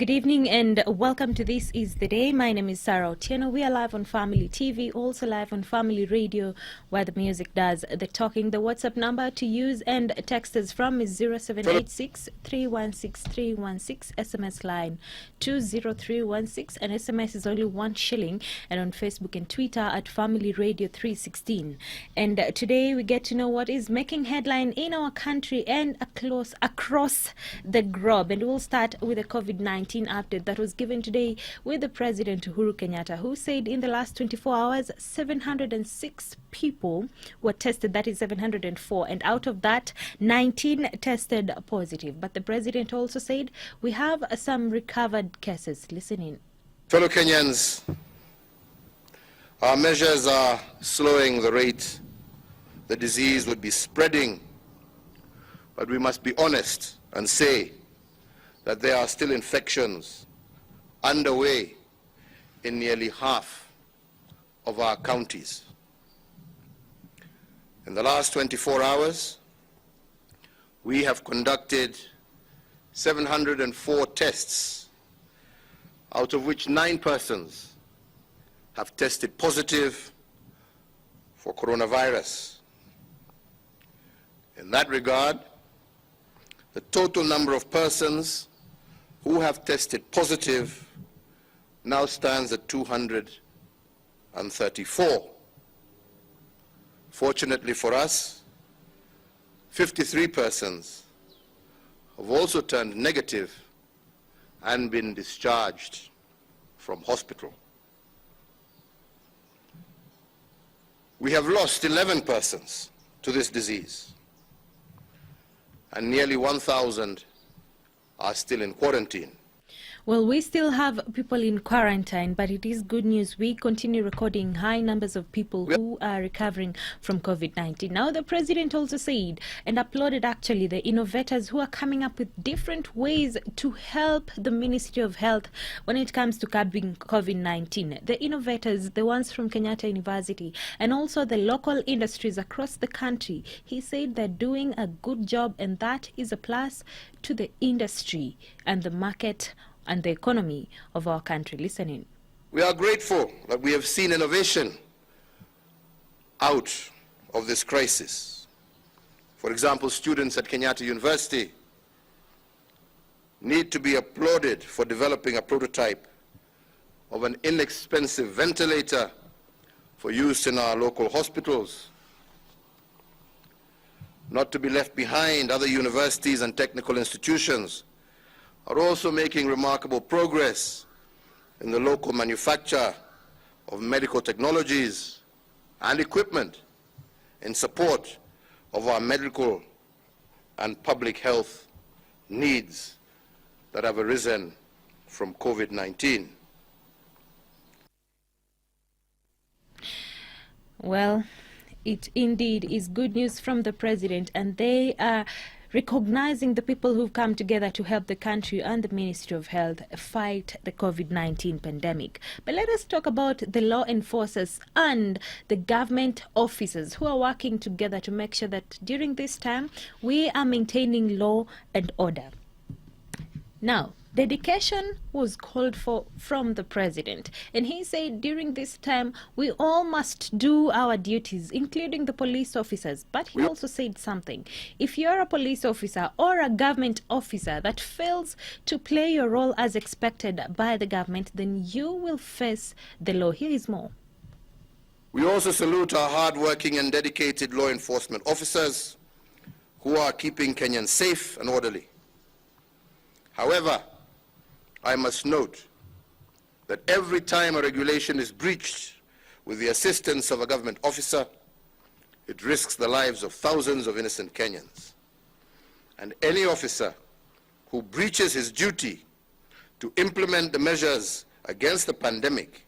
Good evening and welcome to This Is The Day. My name is Sarah Otieno. We are live on Family TV, also live on Family Radio, where the music does the talking. The WhatsApp number to use and text us from is 0786 316 316, SMS line 20316, and SMS is only 1 shilling, and on Facebook and Twitter at Family Radio 316. And today we get to know what is making headline in our country and across the globe. And we'll start with the COVID-19 update that was given today with the President Uhuru Kenyatta, who said in the last 24 hours 706 people were tested, that is 704, and out of that 19 tested positive. But the President also said we have some recovered cases. Listen in. Fellow Kenyans, our measures are slowing the rate the disease would be spreading, but we must be honest and say that there are still infections underway in nearly half of our counties. In the last 24 hours, we have conducted 704 tests, out of which 9 persons have tested positive for coronavirus. In that regard, the total number of persons who have tested positive now stands at 234. Fortunately for us, 53 persons have also turned negative and been discharged from hospital. We have lost 11 persons to this disease, and nearly 1,000 are still in quarantine. Well, we still have people in quarantine, but it is good news. We continue recording high numbers of people who are recovering from COVID-19. Now, the President also said and applauded actually the innovators who are coming up with different ways to help the Ministry of Health when it comes to curbing COVID-19. The innovators, the ones from Kenyatta University, and also the local industries across the country, he said they're doing a good job, and that is a plus to the industry and the market and the economy of our country. Listen in. We are grateful that we have seen innovation out of this crisis. For example, students at Kenyatta University need to be applauded for developing a prototype of an inexpensive ventilator for use in our local hospitals. Not to be left behind, other universities and technical institutions are also making remarkable progress in the local manufacture of medical technologies and equipment in support of our medical and public health needs that have arisen from COVID-19. Well, it indeed is good news from the President, and they are recognizing the people who've come together to help the country and the Ministry of Health fight the COVID-19 pandemic. But let us talk about the law enforcers and the government officers who are working together to make sure that during this time we are maintaining law and order. Now, dedication was called for from the President, and he said during this time we all must do our duties, including the police officers. But he also said something. If you're a police officer or a government officer that fails to play your role as expected by the government, then you will face the law. Here is more. We also salute our hard-working and dedicated law enforcement officers who are keeping Kenyans safe and orderly. However, I must note that every time a regulation is breached with the assistance of a government officer, it risks the lives of thousands of innocent Kenyans. And any officer who breaches his duty to implement the measures against the pandemic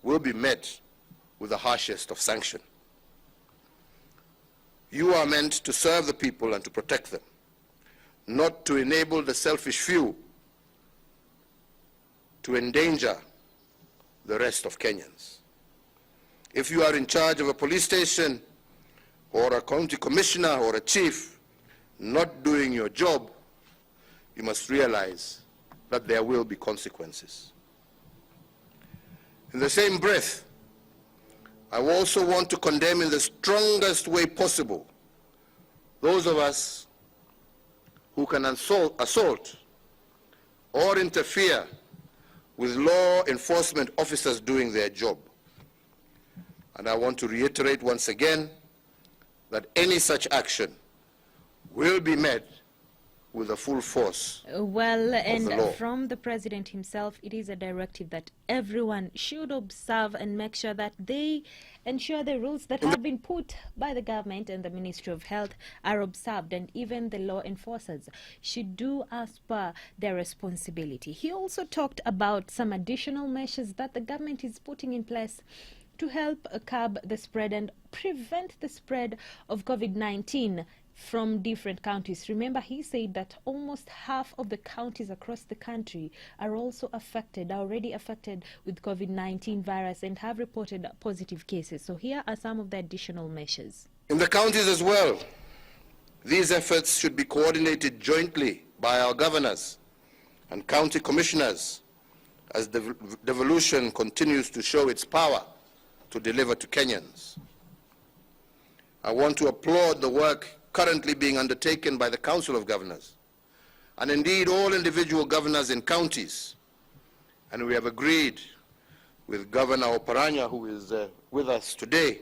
will be met with the harshest of sanction. You are meant to serve the people and to protect them, not to enable the selfish few to endanger the rest of Kenyans. If you are in charge of a police station or a county commissioner or a chief not doing your job, you must realize that there will be consequences. In the same breath, I also want to condemn in the strongest way possible those of us who can assault or interfere with law enforcement officers doing their job. And I want to reiterate once again that any such action will be met with the full force of the law. From the president himself, it is a directive that everyone should observe and make sure that they ensure the rules that have been put by the government and the Ministry of Health are observed, and even the law enforcers should do as per their responsibility. He also talked about some additional measures that the government is putting in place to help curb the spread and prevent the spread of COVID-19 from different counties. Remember, he said that almost half of the counties across the country are already affected with COVID-19 virus and have reported positive cases. So here are some of the additional measures. In the counties as well, these efforts should be coordinated jointly by our governors and county commissioners as the devolution continues to show its power to deliver to Kenyans. I want to applaud the work currently being undertaken by the Council of Governors, and indeed all individual governors in counties. And we have agreed with Governor Oparanya, who is with us today,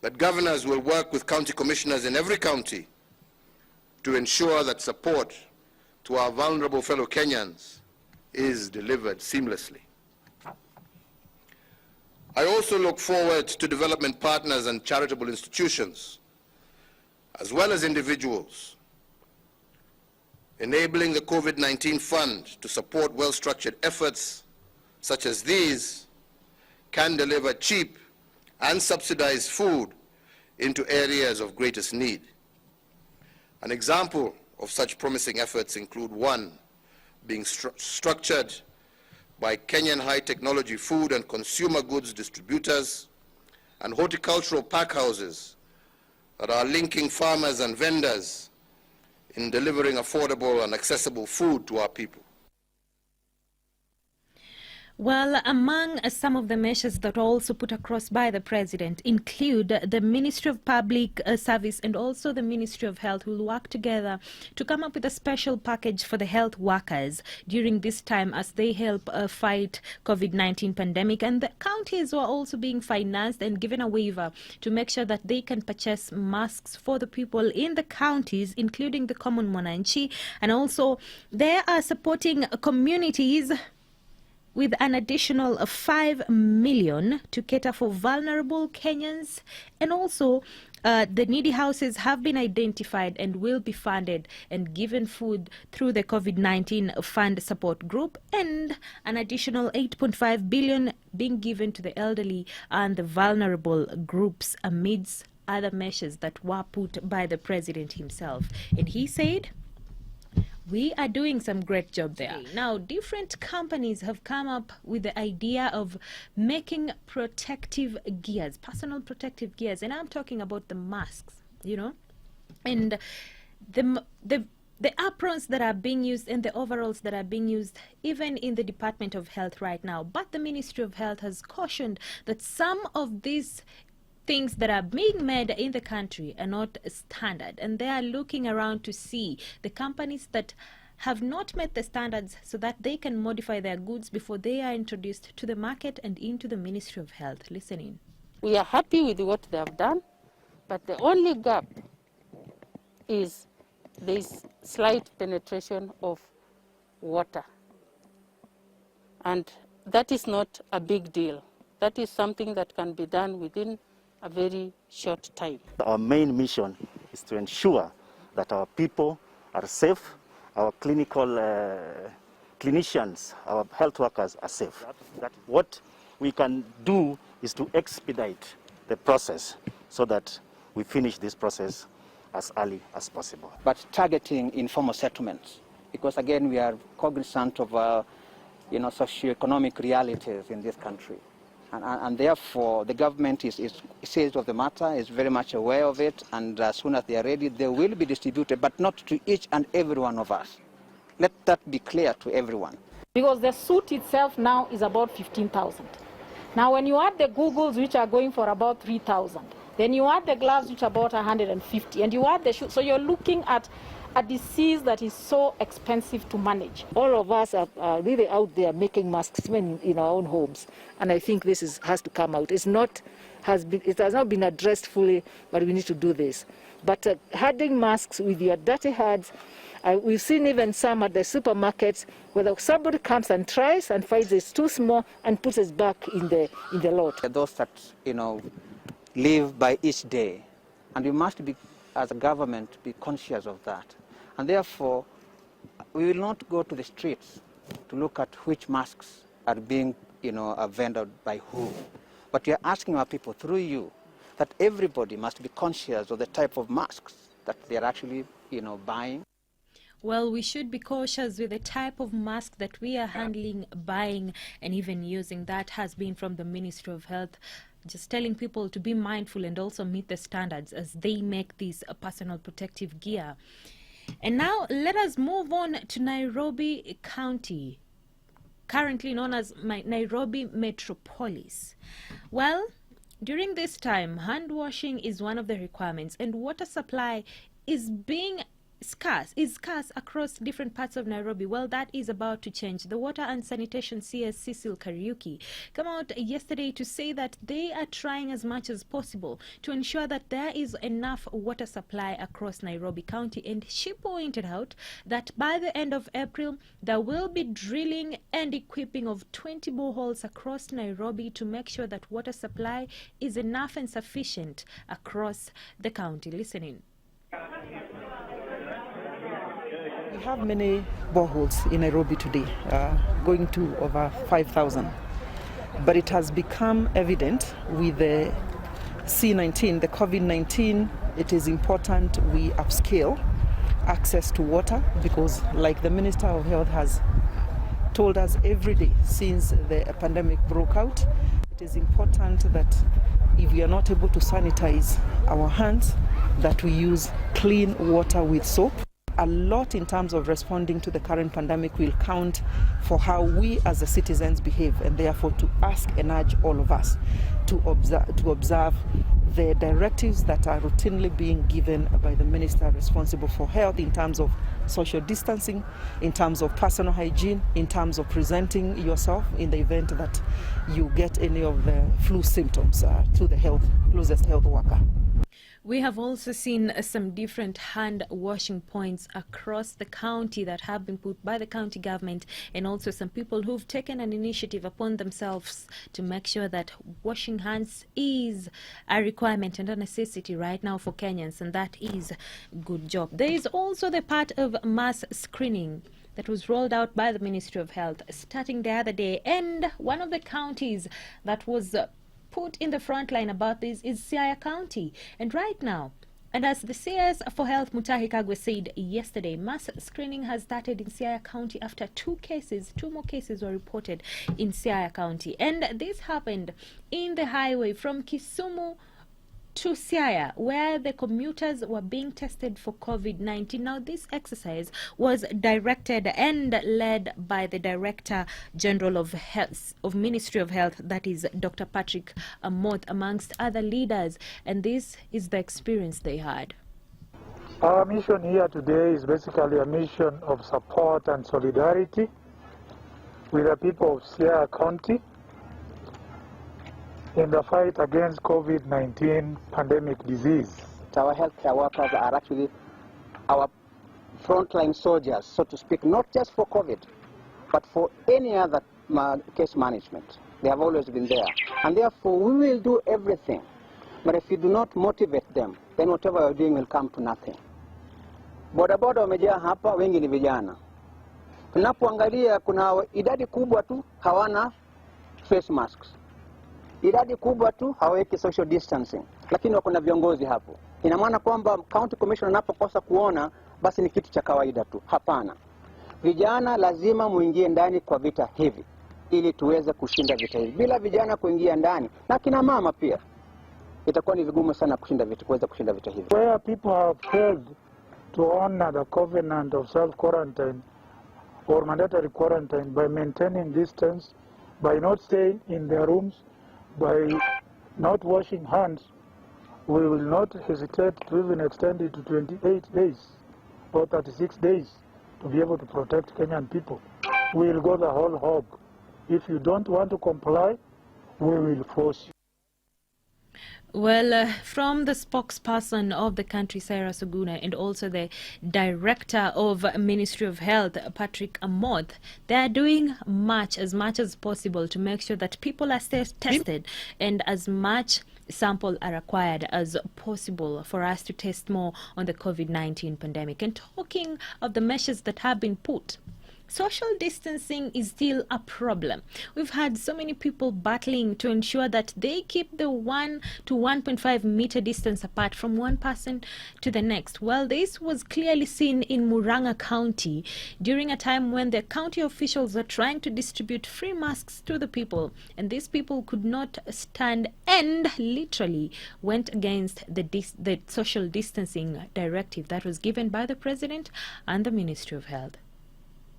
that governors will work with county commissioners in every county to ensure that support to our vulnerable fellow Kenyans is delivered seamlessly. I also look forward to development partners and charitable institutions, as well as individuals, enabling the COVID-19 fund to support well-structured efforts such as these can deliver cheap and subsidized food into areas of greatest need. An example of such promising efforts include one being structured by Kenyan high technology food and consumer goods distributors and horticultural pack houses that are linking farmers and vendors in delivering affordable and accessible food to our people. Well, among some of the measures that are also put across by the president include the Ministry of Public Service and also the Ministry of Health will work together to come up with a special package for the health workers during this time as they help fight COVID-19 pandemic. And the counties are also being financed and given a waiver to make sure that they can purchase masks for the people in the counties, including the common mwananchi. And also they are supporting communities with an additional 5 million to cater for vulnerable Kenyans. And also the needy houses have been identified and will be funded and given food through the COVID-19 fund support group, and an additional 8.5 billion being given to the elderly and the vulnerable groups amidst other measures that were put by the president himself. And he said, we are doing some great job there. Now, different companies have come up with the idea of making protective gears, personal protective gears, and I'm talking about the masks, you know, and the aprons that are being used and the overalls that are being used even in the Department of Health right now. But the Ministry of Health has cautioned that some of these things that are being made in the country are not standard, and they are looking around to see the companies that have not met the standards so that they can modify their goods before they are introduced to the market and into the Ministry of Health. Listen in. We are happy with what they have done, but the only gap is this slight penetration of water, and that is not a big deal. That is something that can be done within a very short time. Our main mission is to ensure that our people are safe, our clinicians, our health workers are safe. That what we can do is to expedite the process so that we finish this process as early as possible. But targeting informal settlements, because again we are cognizant of socioeconomic realities in this country. And therefore the government is seized of the matter, is very much aware of it, and as soon as they are ready, they will be distributed, but not to each and every one of us. Let that be clear to everyone. Because the suit itself now is about 15,000. Now when you add the goggles, which are going for about 3,000, then you add the gloves, which are about 150, and you add the shoes, so you're looking at a disease that is so expensive to manage. All of us are really out there making masks even in our own homes, and I think this has to come out. It has not been addressed fully, but we need to do this. But handing masks with your dirty hands, we've seen even some at the supermarkets where somebody comes and tries and finds it's too small and puts it back in the lot. Those that live by each day, and we must be, as a government, be conscious of that. And therefore, we will not go to the streets to look at which masks are being, vended by who. But we are asking our people through you that everybody must be conscious of the type of masks that they are actually, buying. Well, we should be cautious with the type of mask that we are handling, buying, and even using. That has been from the Ministry of Health, just telling people to be mindful and also meet the standards as they make this personal protective gear. And now let us move on to Nairobi County, currently known as Nairobi Metropolis. Well, during this time, hand washing is one of the requirements, and water supply is scarce across different parts of Nairobi. Well, that is about to change. The Water and Sanitation CS Cecil Kariuki came out yesterday to say that they are trying as much as possible to ensure that there is enough water supply across Nairobi County, and she pointed out that by the end of April there will be drilling and equipping of 20 boreholes across Nairobi to make sure that water supply is enough and sufficient across the county. Listen in. We have many boreholes in Nairobi today, going to over 5,000. But it has become evident with the C-19, the COVID-19, it is important we upscale access to water, because like the Minister of Health has told us every day since the pandemic broke out, it is important that if we are not able to sanitize our hands, that we use clean water with soap. A lot in terms of responding to the current pandemic will count for how we as the citizens behave, and therefore to ask and urge all of us to observe the directives that are routinely being given by the minister responsible for health in terms of social distancing, in terms of personal hygiene, in terms of presenting yourself in the event that you get any of the flu symptoms to the closest health worker. We have also seen some different hand washing points across the county that have been put by the county government, and also some people who've taken an initiative upon themselves to make sure that washing hands is a requirement and a necessity right now for Kenyans, and that is a good job. There is also the part of mass screening that was rolled out by the Ministry of Health starting the other day, and one of the counties that was put in the front line about this is Siaya County. And right now, and as the CS for Health Mutahi Kagwe said yesterday, mass screening has started in Siaya County after two more cases were reported in Siaya County. And this happened in the highway from Kisumu to Siaya, where the commuters were being tested for COVID-19. Now, this exercise was directed and led by the Director General of Health, of Ministry of Health, that is Dr. Patrick Amoth, amongst other leaders. And this is the experience they had. Our mission here today is basically a mission of support and solidarity with the people of Siaya County in the fight against COVID-19 pandemic disease. Our healthcare workers are actually our frontline soldiers, so to speak, not just for COVID, but for any other case management. They have always been there. And therefore, we will do everything. But if you do not motivate them, then whatever you're doing will come to nothing. Bodaboda wamejaa hapa, wengi ni vijana. Tunapoangalia kuna idadi kubwa tu hawana face masks. Idadi kubwa tu haweki social distancing, lakini wako na viongozi hapo. Ina maana kwamba county commissioner anapokosa kuona basi ni kitu cha kawaida tu. Hapana. Vijana lazima muingie ndani kwa vita hivi. ili tuweze kushinda vita hivi. Bila vijana kuingia ndani na kina mama pia, itakuwa ni vigumu sana kuweza kushinda vita hivi. Where people have failed to honor the covenant of self-quarantine or mandatory quarantine by maintaining distance, by not staying in their rooms, by not washing hands, we will not hesitate to even extend it to 28 days or 36 days to be able to protect Kenyan people. We will go the whole hog. If you don't want to comply, we will force you. Well, from the spokesperson of the country, Sarah Suguna, and also the director of Ministry of Health, Patrick Amoth, they are doing as much as possible to make sure that people are tested and as much sample are required as possible for us to test more on the COVID-19 pandemic. And talking of the measures that have been put, social distancing is still a problem. We've had so many people battling to ensure that they keep the 1 to 1.5 meter distance apart from one person to the next. Well, this was clearly seen in Murang'a County during a time when the county officials were trying to distribute free masks to the people, and these people could not stand and literally went against the social distancing directive that was given by the President and the Ministry of Health.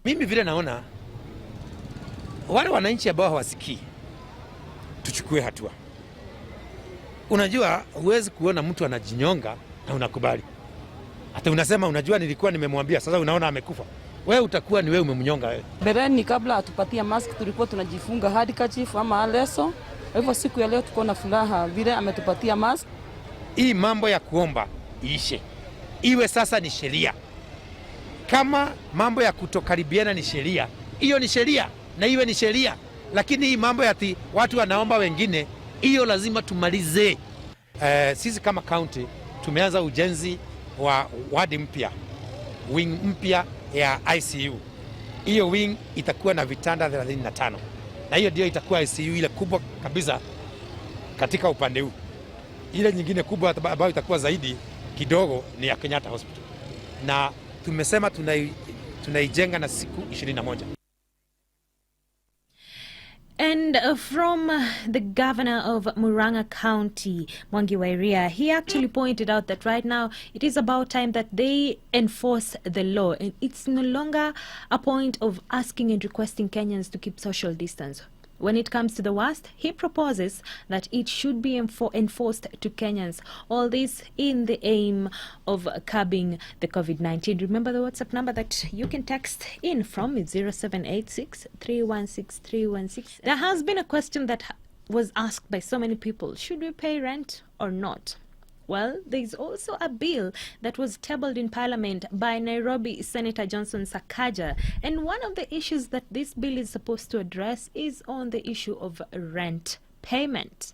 Mimi vile naona wale wananchi ambao hawasikii tuchukue hatua. Unajua huwezi kuona mtu anajinyonga na unakubali. Hata unasema unajua nilikuwa nimemwambia, sasa unaona amekufa. Wewe utakuwa ni wewe umemnyonga wewe. Bereni kabla atupatia mask tulikuwa tunajifunga handkerchief ama leso. Hivyo siku ya leo tuko na furaha vile ametupatia mask. Hii mambo ya kuomba iishe. Iwe sasa ni sheria. Kama mambo ya kutokaribiana ni sheria, hiyo ni sheria na iwe ni sheria. Lakini hii mambo ya watu wanaomba wengine, hiyo lazima tumalize. Sisi kama county tumeanza ujenzi wa wadi mpya, wing mpya ya ICU. Hiyo wing itakuwa na vitanda 35. Na hiyo ndio itakuwa ICU ile kubwa kabisa katika upande huu. Ile nyingine kubwa ambayo itakuwa zaidi kidogo ni ya Kenyatta Hospital. Na tumesema tunaijenga na siku 21. And from the governor of Murang'a County, Mwangi Wairia, he actually pointed out that right now it is about time that they enforce the law. And it's no longer a point of asking and requesting Kenyans to keep social distance. When it comes to the worst, he proposes that it should be enforced to Kenyans. All this in the aim of curbing the COVID-19. Remember the WhatsApp number that you can text in from is 0786 316 316. There has been a question that was asked by so many people. Should we pay rent or not? Well, there's also a bill that was tabled in Parliament by Nairobi Senator Johnson Sakaja. And one of the issues that this bill is supposed to address is on the issue of rent payment.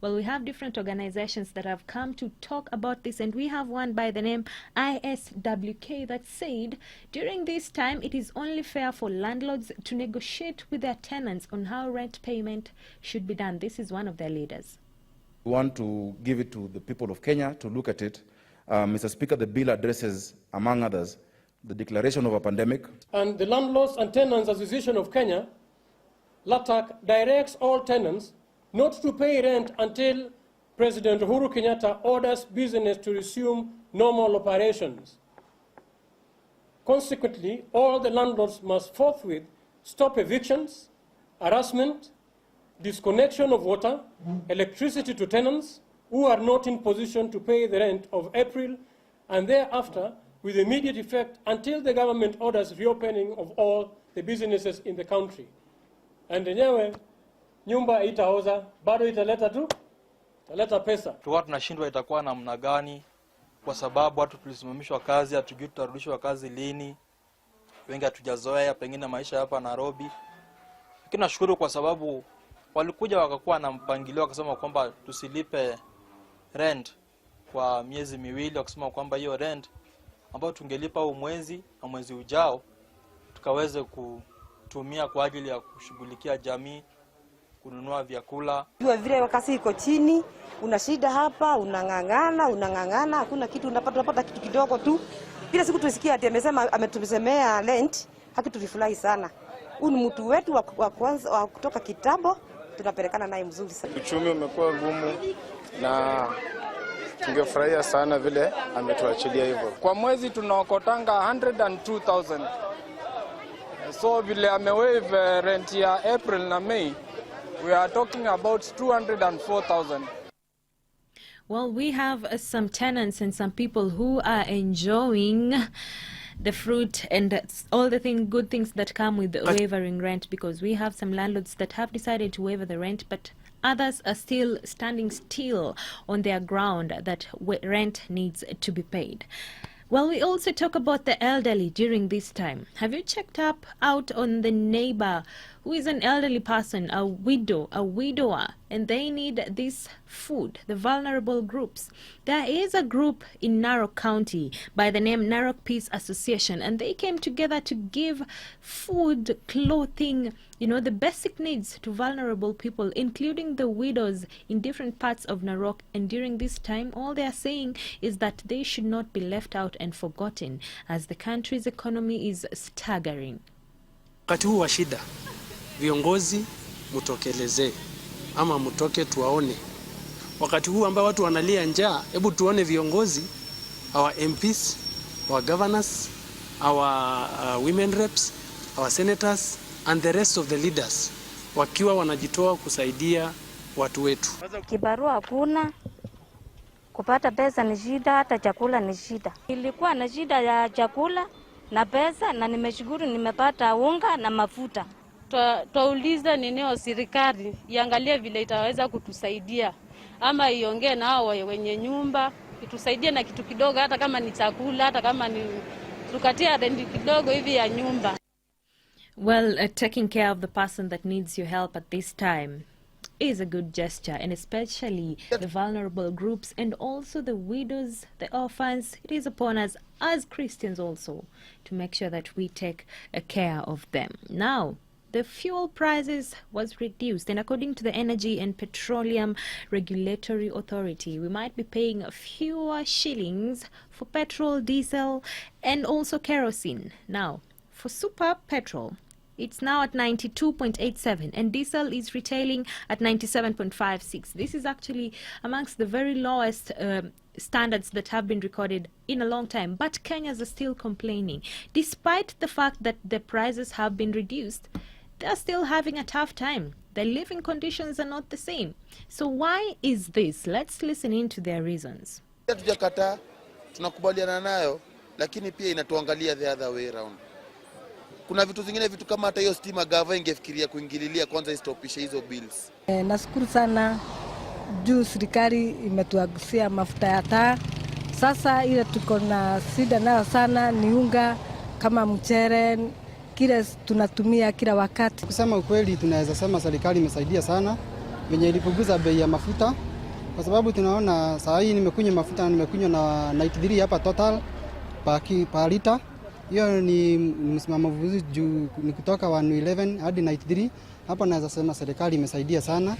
Well, we have different organizations that have come to talk about this, and we have one by the name ISWK that said during this time it is only fair for landlords to negotiate with their tenants on how rent payment should be done. This is one of their leaders. We want to give it to the people of Kenya to look at it. Mr. Speaker, the bill addresses, among others, the declaration of a pandemic. And the Landlords and Tenants Association of Kenya, LATAC, directs all tenants not to pay rent until President Uhuru Kenyatta orders business to resume normal operations. Consequently, all the landlords must forthwith stop evictions, harassment, disconnection of water, electricity to tenants who are not in position to pay the rent of April, and thereafter with immediate effect until the government orders reopening of all the businesses in the country. And yenyewe nyumba itaoza, bado italeta pesa. Tuwa tunashindwa itakuwa namna gani, kwa sababu watu tulisimamishwa kazi, hatujui tutarudishwa kazi lini. Wengi hatujazoea pengine maisha hapa Nairobi. Lakini nashukuru kwa sababu walikuja wakakuwa na mpangilio, wakasema kwamba tusilipe rent kwa miezi miwili, wakasema kwamba hiyo rent ambayo tungelipa huu mwezi na mwezi ujao tukaweze kutumia kwa ajili ya kushughulikia jamii, kununua vyakula. Jua vile wakati iko chini, una shida hapa, unangangana, hakuna kitu unapata kitu kidogo tu. Bila siku tusikia ati amesema ametusemea rent, haki tulifurahi sana. Huyu ni mtu wetu wa kwanza wa kutoka kitambo, tunapelekana naye mzuri sana. Uchumi umekuwa gumu na tungefurahia sana vile ametuachilia hivyo. Kwa mwezi tunaokotanga 102,000. So vile amewaive rent ya April na May, we are talking about 204,000. Well, we have some tenants and some people who are enjoying the fruit and all the good things that come with waivering rent, because we have some landlords that have decided to waiver the rent, but others are still standing still on their ground that rent needs to be paid. Well, we also talk about the elderly during this time. Have you checked out on the neighbor who is an elderly person, a widower, and they need this food, the vulnerable groups? There is a group in Narok County by the name Narok Peace Association, and they came together to give food, clothing, the basic needs to vulnerable people, including the widows in different parts of Narok. And during this time, all they are saying is that they should not be left out and forgotten, as the country's economy is staggering. Wakati huu wa shida, viongozi mutokeleze ama mutoke tuwaone. Wakati huu ambao watu wanalia njaa, hebu tuone viongozi, our MPs, our governors, our women reps, our senators and the rest of the leaders wakiwa wanajitoa kusaidia watu wetu. Kibarua hakuna, kupata pesa ni shida, hata chakula ni shida. Ilikuwa na shida ya chakula na pesa, na nimeshukuru nimepata unga na mafuta. Twauliza ninio serikali iangalie vile itaweza kutusaidia, ama iongee na hao wenye nyumba itusaidie na kitu kidogo, hata kama ni chakula, hata kama ni tukatia rendi kidogo hivi ya nyumba. Well, taking care of the person that needs your help at this time is a good gesture, and especially the vulnerable groups and also the widows, the orphans. It is upon us as Christians also to make sure that we take care of them. Now, the fuel prices was reduced, and according to the Energy and Petroleum Regulatory Authority, we might be paying fewer shillings for petrol, diesel, and also kerosene. Now, for super petrol, it's now at 92.87, and diesel is retailing at 97.56. This is actually amongst the very lowest standards that have been recorded in a long time. But Kenyans are still complaining. Despite the fact that the prices have been reduced, they're still having a tough time. Their living conditions are not the same. So why is this? Let's listen into their reasons. Tujakata, tunakubaliana nayo, lakini pia inatuangalia the other way around. Kuna vitu zingine, vitu kama hata hiyo stima gava ingefikiria kuingililia kwanza istopishe hizo bills. Nashukuru sana juu serikali imetuagusia mafuta ya taa. Sasa ile tuko na shida nayo sana ni unga kama mchere, kile tunatumia kila wakati. Kusema ukweli, tunaweza sema serikali imesaidia sana venye ilipunguza bei ya mafuta, kwa sababu tunaona saa hii nimekunywa mafuta, nimekunywa na 93 hapa total pa lita. Hiyo ni msimamo mzuri juu ni kutoka 111 hadi 93. Hapa naweza sema serikali imesaidia sana.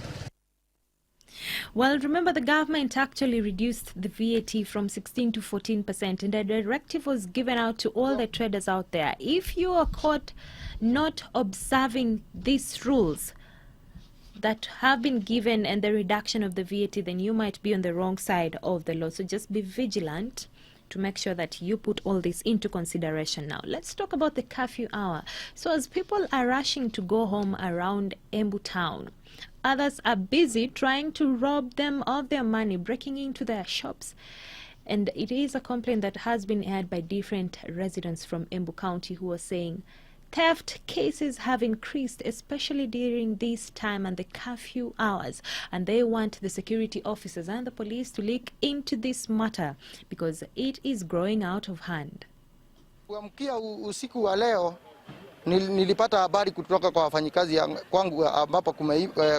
Well, remember the government actually reduced the VAT from 16 to 14%, and a directive was given out to all the traders out there. If you are caught not observing these rules that have been given and the reduction of the VAT, then you might be on the wrong side of the law. So just be vigilant to make sure that you put all this into consideration. Now, let's talk about the curfew hour. So as people are rushing to go home around Embu town, others are busy trying to rob them of their money, breaking into their shops. And it is a complaint that has been aired by different residents from Embu County who are saying theft cases have increased, especially during this time and the curfew hours. And they want the security officers and the police to look into this matter because it is growing out of hand. Kuamkia usiku wa leo nilipata habari kutoka kwa wafanyikazi kwangu ambapo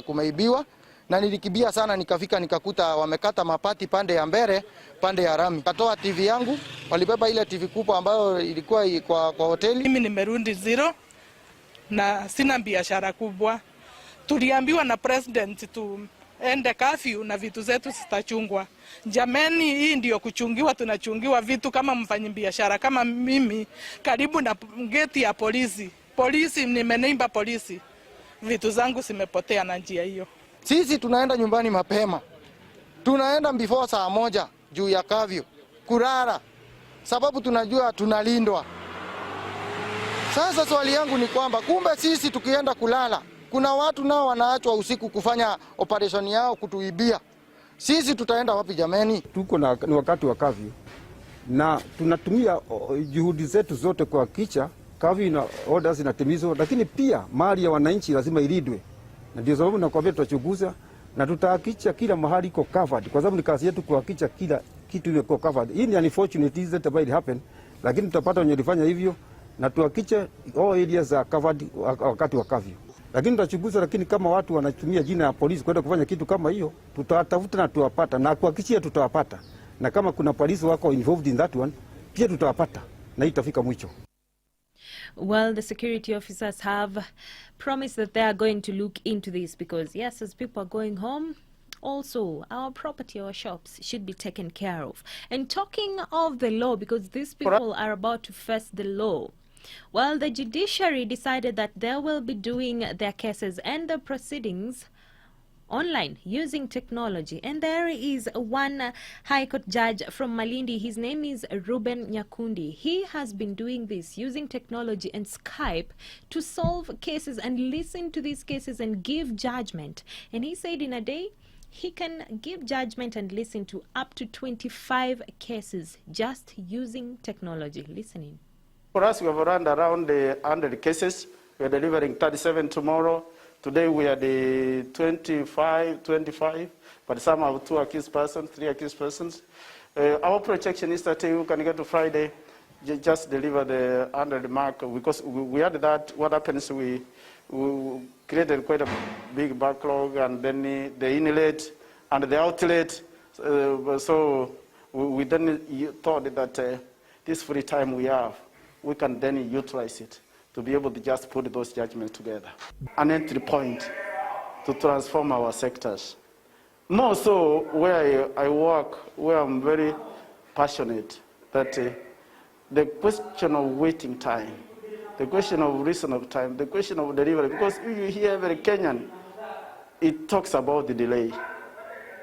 kumeibiwa, na nilikimbia sana, nikafika nikakuta wamekata mapati pande ya mbele, pande ya rami. Katoa TV yangu, walibeba ile TV kubwa ambayo ilikuwa kwa hoteli. Mimi nimerudi zero na sina biashara kubwa. Tuliambiwa na president tuende curfew na vitu zetu zitachungwa. Jameni, hii ndio kuchungiwa, tunachungiwa vitu kama mfanyabiashara kama mimi karibu na geti ya polisi. polisi, nimeneimba polisi, vitu zangu zimepotea na njia hiyo. Sisi tunaenda nyumbani mapema, tunaenda before saa 1 juu ya kavyo kurara, sababu tunajua tunalindwa. Sasa swali yangu ni kwamba kumbe sisi tukienda kulala, kuna watu nao wanaachwa usiku kufanya operation yao kutuibia. Sisi tutaenda wapi jameni? Tuko ni wakati wa kavyo na tunatumia juhudi zetu zote kwa kicha kavyo na orders zinatimizwa, lakini pia mali ya wananchi lazima ilindwe, na ndio sababu nakwambia tutachunguza na tutahakikisha kila mahali iko covered, kwa sababu ni kazi yetu kuhakikisha kila kitu iko covered. Hii ni unfortunate that about happen, lakini tutapata wenye walifanya hivyo na tuhakikishe all areas are covered wakati wa kavyo. Lakini tutachunguza, lakini kama watu wanatumia jina ya polisi kwenda kufanya kitu kama hiyo, tutatafuta na tuwapata na kuhakikishia tutawapata, na kama kuna polisi wako involved in that one pia tutawapata na itafika mwisho. Well, the security officers have promised that they are going to look into this because, yes, as people are going home, also our property, our shops should be taken care of. And talking of the law, because these people are about to face the law, well, the judiciary decided that they will be doing their cases and the proceedings online using technology. And there is one High Court judge from Malindi. His name is Ruben Nyakundi. He has been doing this using technology and Skype to solve cases and listen to these cases and give judgment. And he said in a day, he can give judgment and listen to up to 25 cases just using technology. Listening. For us, we have run around 100 cases. We are delivering 37 tomorrow. Today we are the 25, but some have 2 accused persons, 3 accused persons. Our projection is that we can get to Friday, just deliver the 100 mark, because we had that. What happens, we created quite a big backlog, and then the inlet and the outlet. So we then thought that this free time we have, we can then utilize it to be able to just put those judgments together. An entry point to transform our sectors. More so where I work, where I'm very passionate, that the question of waiting time, the question of reasonable time, the question of delivery, because you hear every Kenyan, it talks about the delay.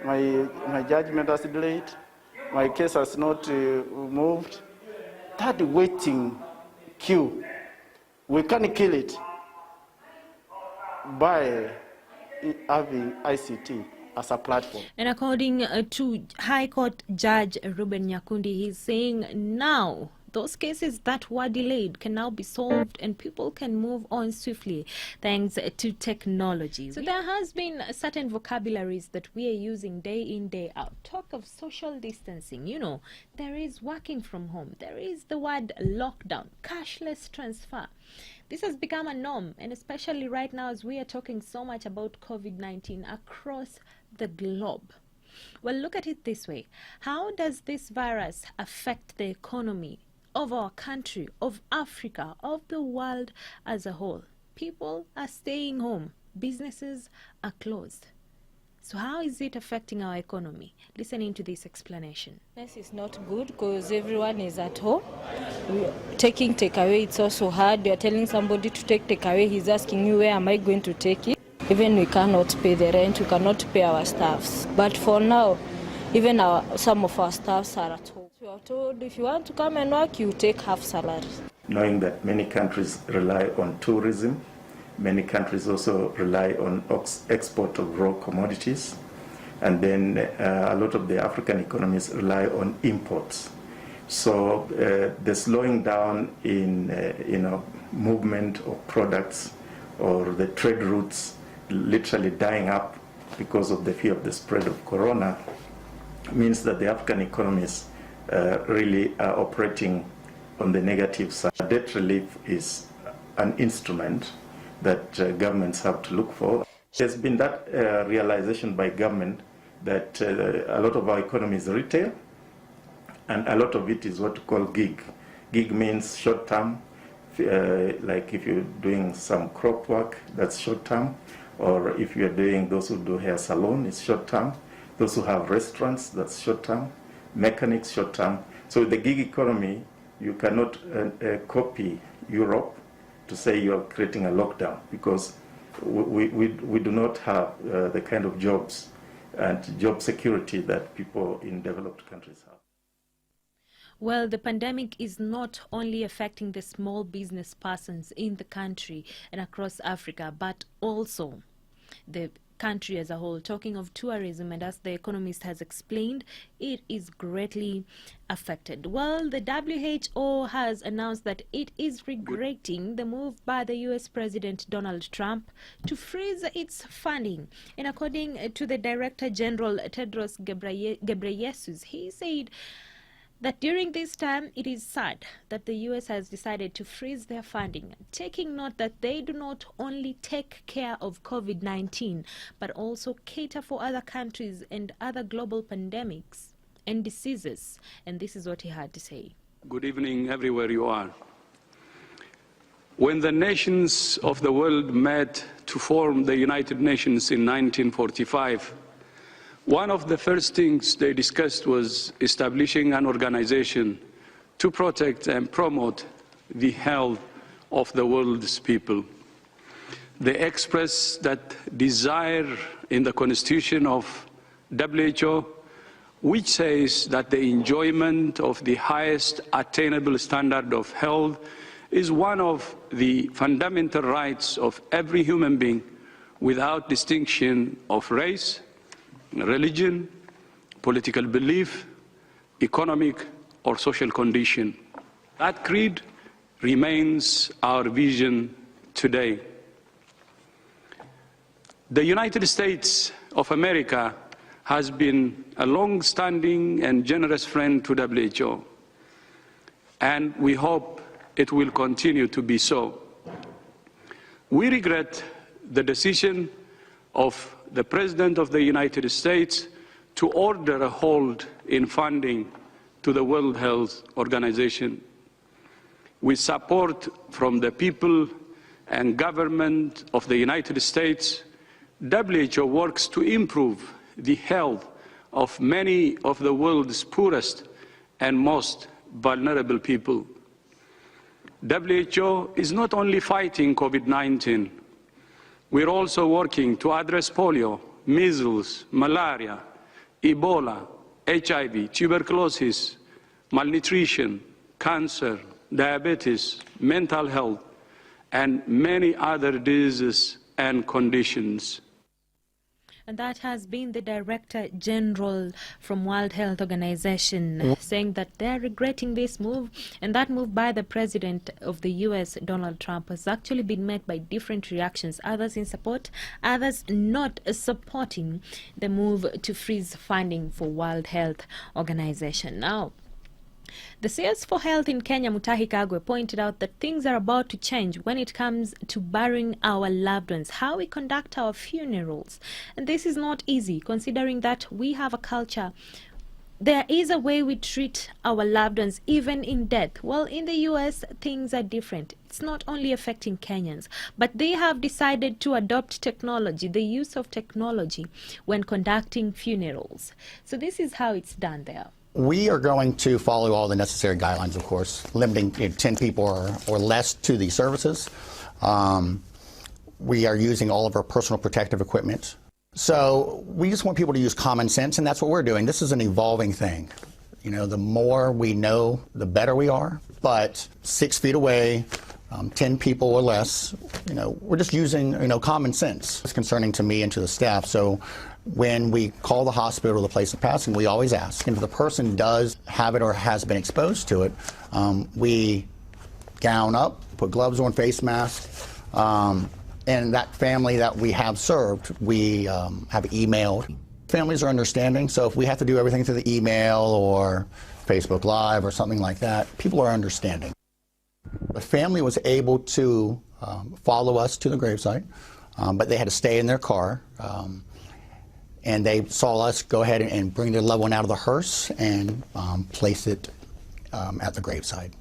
My judgment has delayed, my case has not moved. That waiting queue, we can kill it by having ICT as a platform. And according to High Court Judge Ruben Nyakundi, he's saying now those cases that were delayed can now be solved and people can move on swiftly thanks to technology. So there has been certain vocabularies that we are using day in, day out. Talk of social distancing, you know, there is working from home, there is the word lockdown, cashless transfer. This has become a norm, and especially right now as we are talking so much about COVID-19 across the globe. Well, look at it this way. How does this virus affect the economy of our country, of Africa, of the world as a whole? People are staying home. Businesses are closed. So how is it affecting our economy? Listening to this explanation. This is not good because everyone is at home. Taking takeaway, it's also hard. You're telling somebody to take takeaway, he's asking you, where am I going to take it? Even we cannot pay the rent, we cannot pay our staffs. But for now, even some of our staffs are at home. We are told if you want to come and work, you take half salary. Knowing that many countries rely on tourism, many countries also rely on export of raw commodities, and then a lot of the African economies rely on imports. So the slowing down in movement of products or the trade routes literally dying up because of the fear of the spread of corona means that the African economies really are operating on the negative side. Debt relief is an instrument that governments have to look for. There's been that realization by government that a lot of our economy is retail, and a lot of it is what we call gig. Gig means short term, like if you're doing some crop work, that's short term, or if you're doing those who do hair salon, it's short term. Those who have restaurants, that's short term. Mechanics, short term. So the gig economy, you cannot copy Europe to say you are creating a lockdown, because we do not have the kind of jobs and job security that people in developed countries have. Well, the pandemic is not only affecting the small business persons in the country and across Africa, but also the country as a whole. Talking of tourism, and as the Economist has explained, it is greatly affected. Well, the WHO has announced that it is regretting the move by the US President Donald Trump to freeze its funding. And according to the Director General Tedros Ghebreyesus, he said that during this time it is sad that the US has decided to freeze their funding, taking note that they do not only take care of COVID-19 but also cater for other countries and other global pandemics and diseases. And this is what he had to say. Good evening everywhere you are. When the nations of the world met to form the United Nations in 1945, one of the first things they discussed was establishing an organization to protect and promote the health of the world's people. They expressed that desire in the constitution of WHO, which says that the enjoyment of the highest attainable standard of health is one of the fundamental rights of every human being without distinction of race, religion, political belief, economic or social condition. That creed remains our vision today. The United States of America has been a long-standing and generous friend to WHO, and we hope it will continue to be so. We regret the decision of the President of the United States to order a hold in funding to the World Health Organization. With support from the people and government of the United States, WHO works to improve the health of many of the world's poorest and most vulnerable people. WHO is not only fighting COVID-19, we're also working to address polio, measles, malaria, Ebola, HIV, tuberculosis, malnutrition, cancer, diabetes, mental health, and many other diseases and conditions. And that has been the Director General from World Health Organization saying that they're regretting this move, and that move by the President of the US, Donald Trump, has actually been met by different reactions, others in support, others not supporting the move to freeze funding for World Health Organization. Now, the CS for Health in Kenya, Mutahi Kagwe, pointed out that things are about to change when it comes to burying our loved ones, how we conduct our funerals. And this is not easy, considering that we have a culture. There is a way we treat our loved ones, even in death. Well, in the US, things are different. It's not only affecting Kenyans, but they have decided to adopt technology, the use of technology, when conducting funerals. So this is how it's done there. We are going to follow all the necessary guidelines, of course, limiting 10 people or less to these services. We are using all of our personal protective equipment. So we just want people to use common sense, and that's what we're doing. This is an evolving thing. You know, the more we know, the better we are. But 6 feet away, 10 people or less, you know, we're just using, common sense. It's concerning to me and to the staff. So when we call the hospital or the place of passing, we always ask. And if the person does have it or has been exposed to it, we gown up, put gloves on, face mask, and that family that we have served, we have emailed. Families are understanding, so if we have to do everything through the email or Facebook Live or something like that, people are understanding. The family was able to follow us to the gravesite, but they had to stay in their car. And they saw us go ahead and bring their loved one out of the hearse and place it at the graveside.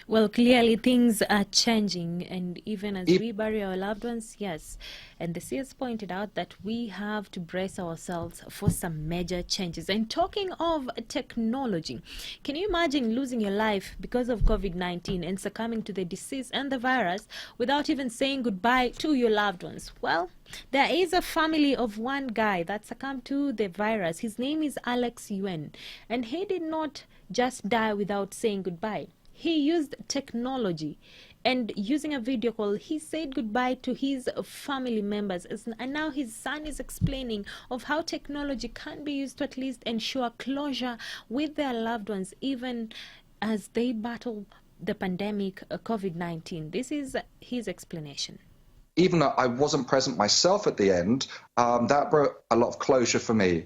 Well, clearly things are changing, and even as we bury our loved ones, yes. And the CS pointed out that we have to brace ourselves for some major changes. And talking of technology, can you imagine losing your life because of COVID-19 and succumbing to the disease and the virus without even saying goodbye to your loved ones? Well, there is a family of one guy that succumbed to the virus. His name is Alex Yuen, and he did not just die without saying goodbye. He used technology, and using a video call, he said goodbye to his family members. And now his son is explaining of how technology can be used to at least ensure closure with their loved ones, even as they battle the pandemic COVID-19. This is his explanation. Even though I wasn't present myself at the end, that brought a lot of closure for me.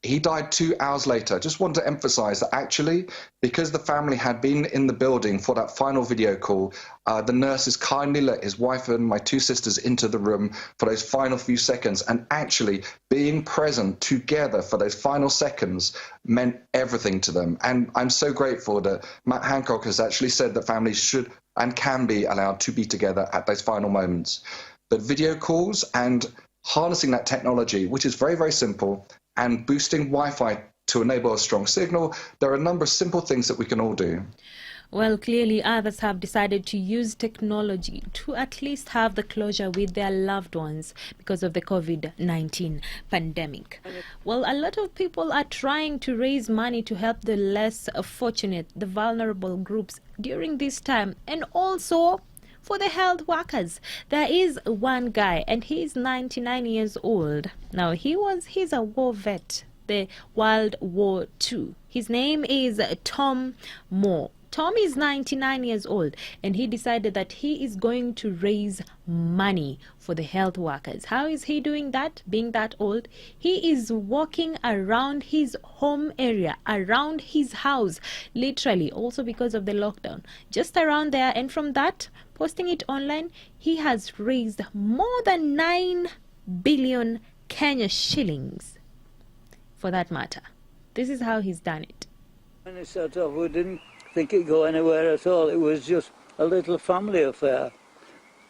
He died 2 hours later. Just wanted to emphasize that actually, because the family had been in the building for that final video call, the nurses kindly let his wife and my 2 sisters into the room for those final few seconds. And actually, being present together for those final seconds meant everything to them. And I'm so grateful that Matt Hancock has actually said that families should and can be allowed to be together at those final moments. But video calls and harnessing that technology, which is very, very simple, and boosting Wi-Fi to enable a strong signal, there are a number of simple things that we can all do. Well, clearly others have decided to use technology to at least have the closure with their loved ones because of the COVID-19 pandemic. Well, a lot of people are trying to raise money to help the less fortunate, the vulnerable groups during this time, and also for the health workers. There is one guy, and he's 99 years old. Now, he's a war vet, the World War II. His name is Tom Moore. Tom is 99 years old, and he decided that he is going to raise money for the health workers. How is he doing that, being that old? He is walking around his home area, around his house, literally, also because of the lockdown, just around there, and from that, posting it online, he has raised more than 9 billion Kenya shillings, for that matter. This is how he's done it. When it started off, we didn't think it'd go anywhere at all. It was just a little family affair.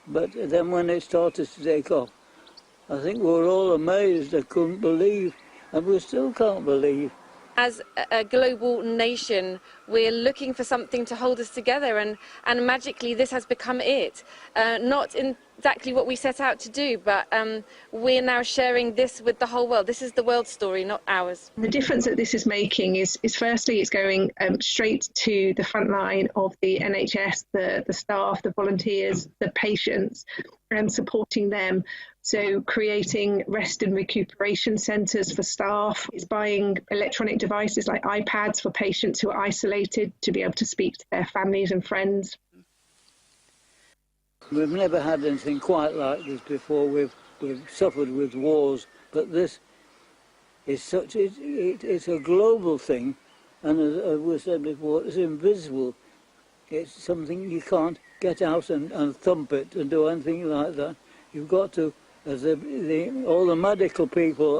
But then when it started to take off, I think we were all amazed. I couldn't believe, and we still can't believe. As a global nation, we're looking for something to hold us together, and magically this has become it. Not exactly what we set out to do, but we're now sharing this with the whole world. This is the world's story, not ours. The difference that this is making is firstly, it's going straight to the front line of the NHS, the staff, the volunteers, the patients, and supporting them. So creating rest and recuperation centres for staff, is buying electronic devices like iPads for patients who are isolated to be able to speak to their families and friends. We've never had anything quite like this before. We've suffered with wars, but this is such, it's a global thing, and as we said before, it's invisible. It's something you can't get out and thump it and do anything like that. You've got to, as all the medical people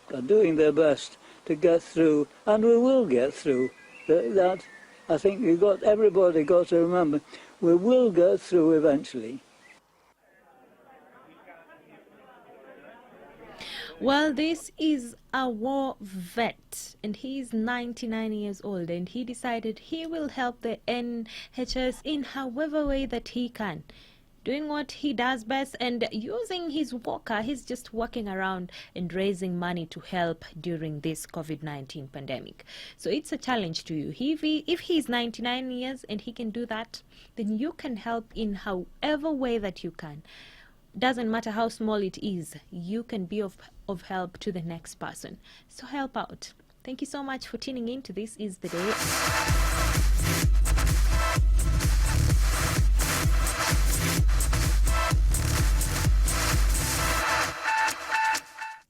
are doing their best to get through, and we will get through. That I think everybody got to remember, we will get through eventually. Well, this is a war vet, and he's 99 years old, and he decided he will help the NHS in however way that he can. Doing what he does best and using his walker, he's just walking around and raising money to help during this COVID-19 pandemic. So it's a challenge to you. If he's 99 years and he can do that, then you can help in however way that you can. Doesn't matter how small it is, you can be of help to the next person. So help out. Thank you so much for tuning in to This Is The Day.